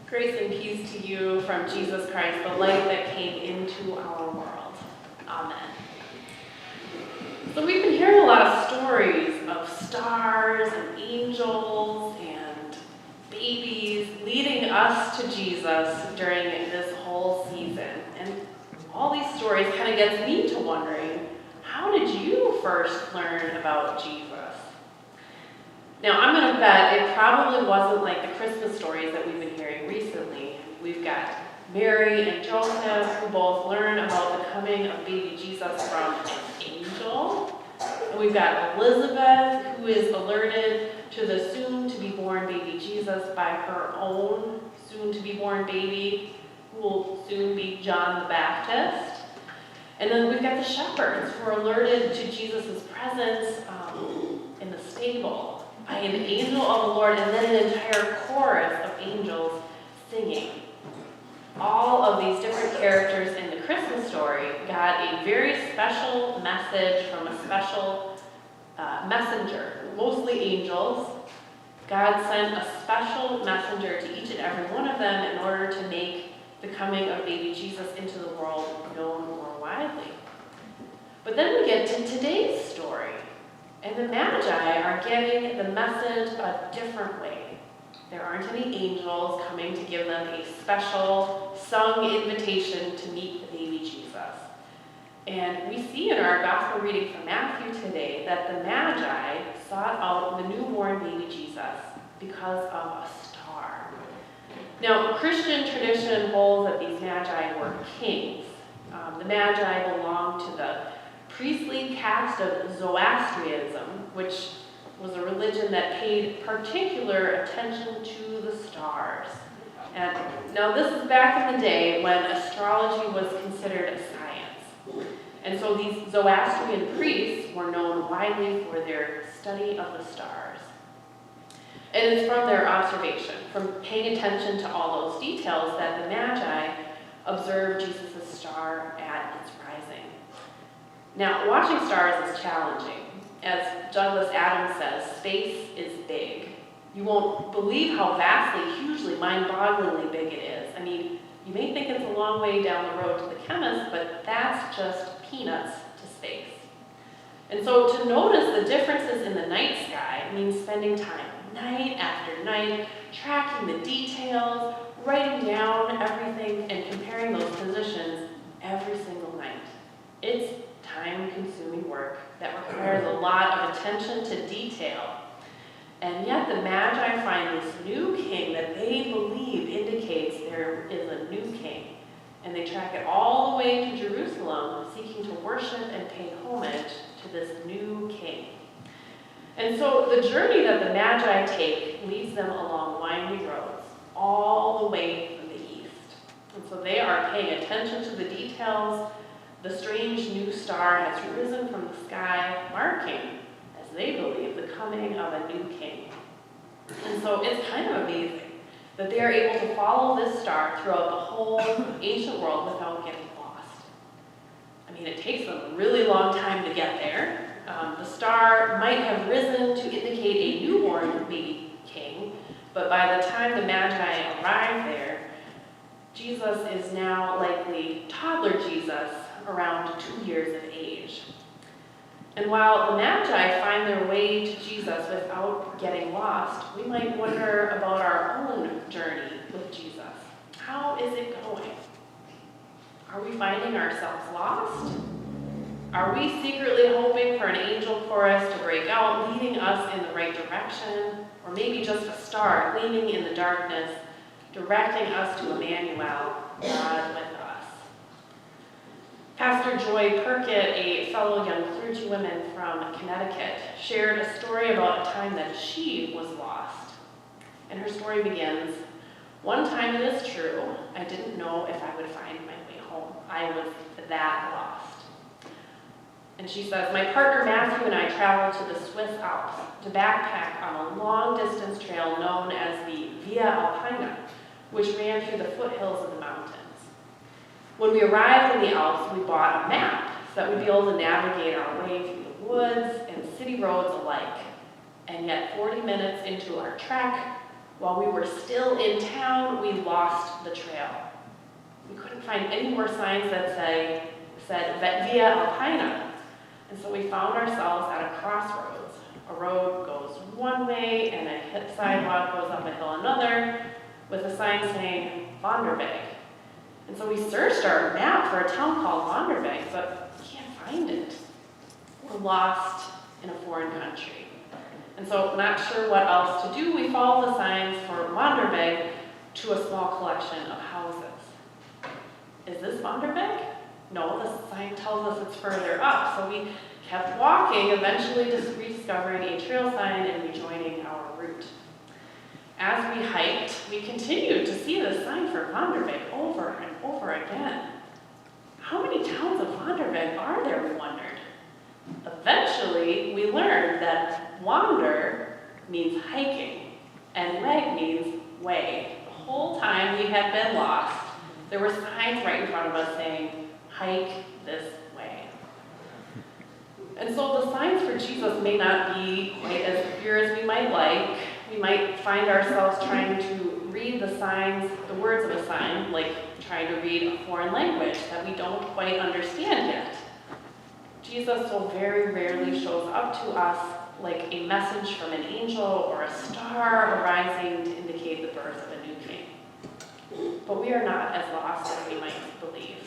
Grace and peace to you from Jesus Christ, the light that came into our world. Amen. So we've been hearing a lot of stories of stars and angels and babies leading us to Jesus during this whole season. And all these stories kind of gets me to wondering, how did you first learn about Jesus? Now, I'm going to bet it probably wasn't like the Christmas stories that we've been hearing recently. We've got Mary and Joseph, who both learn about the coming of baby Jesus from an angel. And we've got Elizabeth, who is alerted to the soon-to-be-born baby Jesus by her own soon-to-be-born baby, who will soon be John the Baptist. And then we've got the shepherds, who are alerted to Jesus' presence in the stable by an angel of the Lord, and then an entire chorus of angels singing. All of these different characters in the Christmas story got a very special message from a special messenger, mostly angels. God sent a special messenger to each and every one of them in order to make the coming of baby Jesus into the world known more widely. But then we get to today's story. And the Magi are getting the message a different way. There aren't any angels coming to give them a special sung invitation to meet the baby Jesus. And we see in our gospel reading from Matthew today that the Magi sought out the newborn baby Jesus because of a star. Now, Christian tradition holds that these Magi were kings. The Magi belonged to the priestly caste of Zoroastrianism, which was a religion that paid particular attention to the stars. And now this is back in the day when astrology was considered a science. And so these Zoroastrian priests were known widely for their study of the stars. And it's from their observation, from paying attention to all those details, that the Magi observed Jesus' star at its rising. Now, watching stars is challenging. As Douglas Adams says, space is big. You won't believe how vastly, hugely, mind-bogglingly big it is. I mean, you may think it's a long way down the road to the chemist, but that's just peanuts to space. And so to notice the differences in the night sky means spending time night after night, tracking the details, writing down everything, and comparing those positions every single night. It's time-consuming work that requires a lot of attention to detail. And yet the Magi find this new king that they believe indicates there is a new king. And they track it all the way to Jerusalem, seeking to worship and pay homage to this new king. And so the journey that the Magi take leads them along winding roads, all the way from the east. And so they are paying attention to the details. The strange new star has risen from the sky, marking, as they believe, the coming of a new king. And so it's kind of amazing that they are able to follow this star throughout the whole ancient world without getting lost. I mean, it takes them a really long time to get there. The star might have risen to indicate a newborn baby king, but by the time the Magi arrive there, Jesus is now likely toddler Jesus, around 2 years of age. And while the Magi find their way to Jesus without getting lost, we might wonder about our own journey with Jesus. How is it going? Are we finding ourselves lost? Are we secretly hoping for an angel chorus to break out, leading us in the right direction? Or maybe just a star gleaming in the darkness, directing us to Emmanuel, God with us? Pastor Joy Perkett, a fellow young clergywoman from Connecticut, shared a story about a time that she was lost. And her story begins, "One time, it is true, I didn't know if I would find my way home. I was that lost." And she says, "My partner Matthew and I traveled to the Swiss Alps to backpack on a long-distance trail known as the Via Alpina, which ran through the foothills of the mountains. When we arrived in the Alps, we bought a map so that we'd be able to navigate our way through the woods and city roads alike. And yet 40 minutes into our trek, While we were still in town, we lost the trail. We couldn't find any more signs that said Via Alpina. And so we found ourselves at a crossroads. A road goes one way and a sidewalk goes up a hill another with a sign saying Vonderweg. And so we searched our map for a town called Vonderweg, but we can't find it. We're lost in a foreign country. And so not sure what else to do, we follow the signs for Vonderweg to a small collection of houses. Is this Vonderweg? No, the sign tells us it's further up. So we kept walking, eventually just rediscovering a trail sign and rejoining our route. As we hiked, we continued to see the sign for Vonderweg over and over again. How many towns of Vonderweg are there, we wondered. Eventually, we learned that wander means hiking, and weg means way. The whole time we had been lost, there were signs right in front of us saying, hike this way. And so the signs for Jesus may not be quite as clear as we might like. We might find ourselves trying to read the signs, the words of a sign, like trying to read a foreign language that we don't quite understand yet. Jesus so very rarely shows up to us like a message from an angel or a star arising to indicate the birth of a new king. But we are not as lost as we might believe.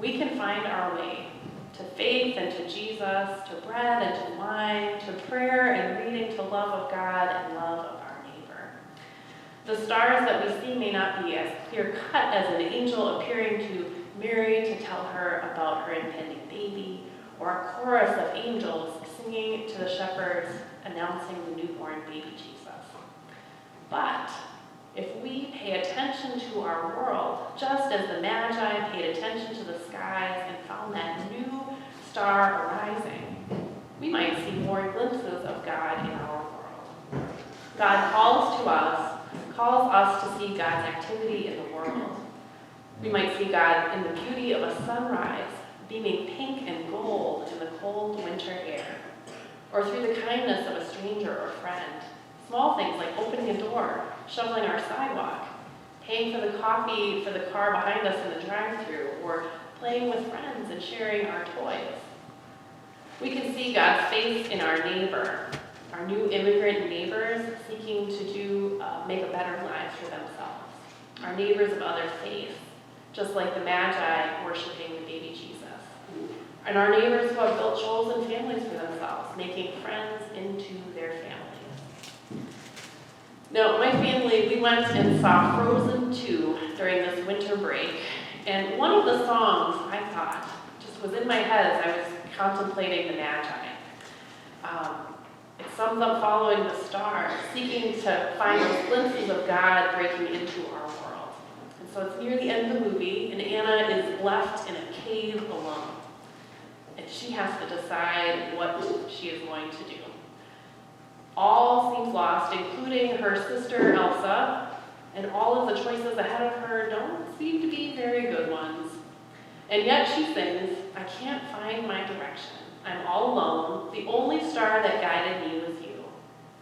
We can find our way to faith and to Jesus, to bread and to wine, to prayer and reading, to love of God and love of our neighbor. The stars that we see may not be as clear-cut as an angel appearing to Mary to tell her about her impending baby, or a chorus of angels singing to the shepherds announcing the newborn baby Jesus. But if we pay attention to our world, just as the Magi paid attention to the skies and found that new star arising, we might see more glimpses of God in our world. God calls us to see God's activity in the world. We might see God in the beauty of a sunrise, beaming pink and gold in the cold winter air, or through the kindness of a stranger or friend. Small things like opening a door, shoveling our sidewalk, paying for the coffee for the car behind us in the drive-thru, or playing with friends and sharing our toys. We can see God's face in our neighbor, our new immigrant neighbors seeking to make a better life for themselves, our neighbors of other faiths, just like the Magi worshiping the baby Jesus. And our neighbors who have built chosen families for themselves, making friends into their families. Now, my family, we went and saw Frozen 2 during this winter break, and one of the songs, I thought, just was in my head as I was contemplating the Magi. It sums up following the stars, seeking to find those glimpses of God breaking into our world. And so it's near the end of the movie, and Anna is left in a cave alone. And she has to decide what she is going to do. All seems lost, including her sister Elsa, and all of the choices ahead of her don't seem to be very good ones. And yet she sings, I can't find my direction. I'm all alone. The only star that guided me was you.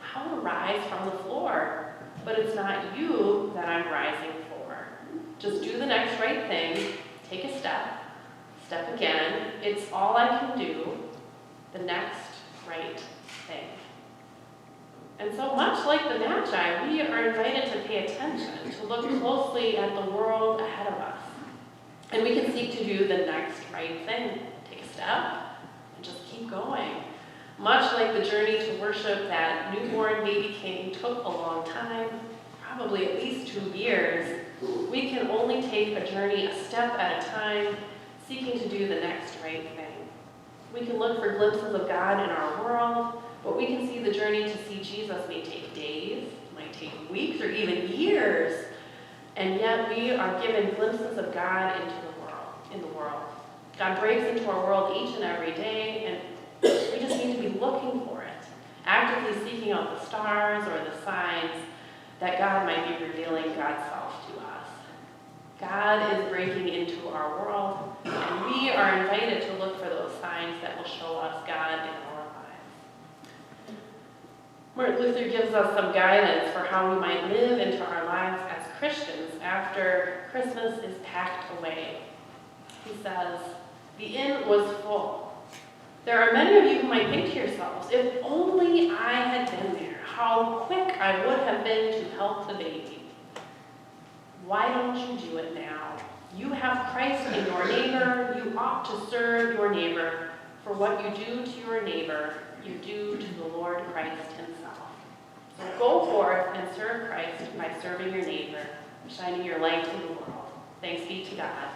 How to rise from the floor? But it's not you that I'm rising for. Just do the next right thing. Take a step. Step again. It's all I can do. The next right thing. And so much like the Magi, we are invited to pay attention, to look closely at the world ahead of us. And we can seek to do the next right thing. Take a step and just keep going. Much like the journey to worship that newborn baby king took a long time, probably at least 2 years, we can only take a journey a step at a time, seeking to do the next right thing. We can look for glimpses of God in our world, but we can see the journey to see Jesus may take days, might take weeks, or even years. And yet we are given glimpses of God in the world. God breaks into our world each and every day, and we just need to be looking for it, actively seeking out the stars or the signs that God might be revealing God's self to us. God is breaking into our world, and we are invited to look for those signs that will show us God in our lives. Martin Luther gives us some guidance for how we might live into our lives as Christians after Christmas is packed away. He says, "The inn was full. There are many of you who might think to yourselves, if only I had been there, how quick I would have been to help the baby. Why don't you do it now? You have Christ in your neighbor. You ought to serve your neighbor. For what you do to your neighbor, you do to the Lord Christ himself. So go forth and serve Christ by serving your neighbor, shining your light in the world. Thanks be to God."